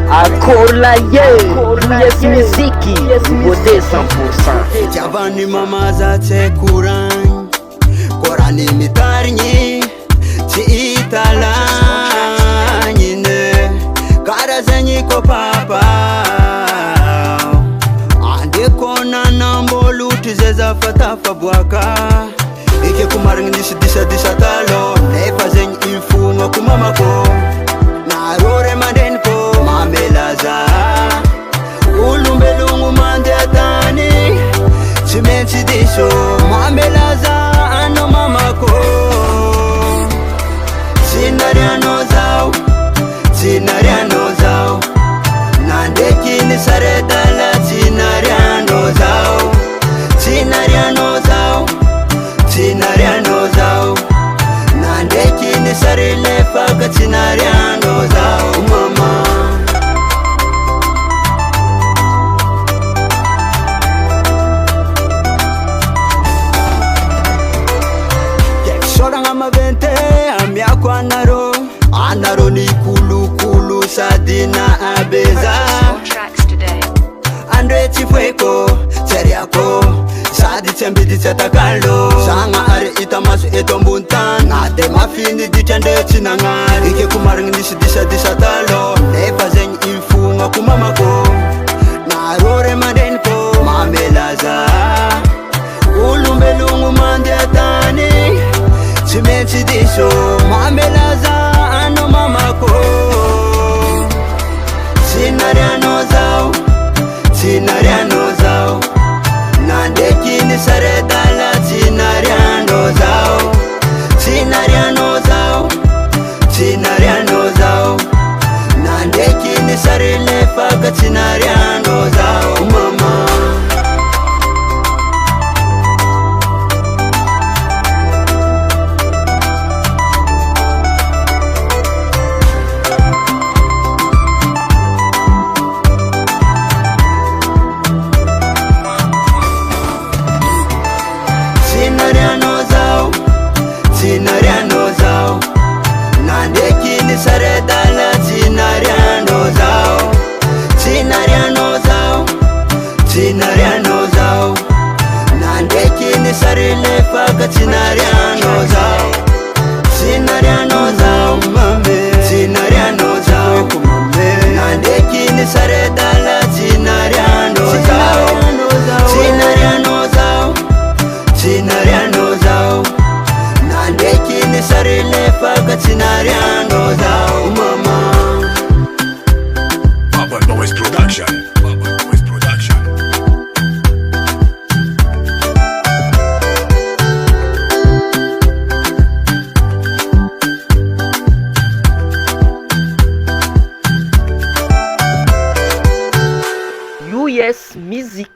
Akola yes muziki wote 100%. Javani mama za tekuran korani mitarnyi ci italanyine kara zenyi ko papa ande kona nambolu tizeza fatafa bwaka ike kumarngi disa talo nefa zenyi infuma kumama ko na rore manden ko mamelaza ulumbelungu mandetani chimenti disho mamelaza ano mamako zinariano zao nandekini saredala zinariano zao nandekini sarelefaka zinariano zao mama. Amavente amiako anaro ni kulu sadina abeza andre chifweko seriako sadi chembidi chetakalo sanga are itamasu etombuntan ade mafini ditende chinangari ike kumarngi disa talo nefa zenyi infunga kumamako narore mandenko mamelaza ulumbelungu mandetani chimenti disho mamelaza ano mamako zinariano zao nandekini saredala zinariano zao nandekini sarelefaka zinariano zao mama. Zinariano zao nandekini saredala zinariano zao nandekini sarelefaka zinariano zao mame zinariano zao nandekini saredala zinariano zao nandekini sarelefaka zinariano zao mama. Papa Boys Production. US Music.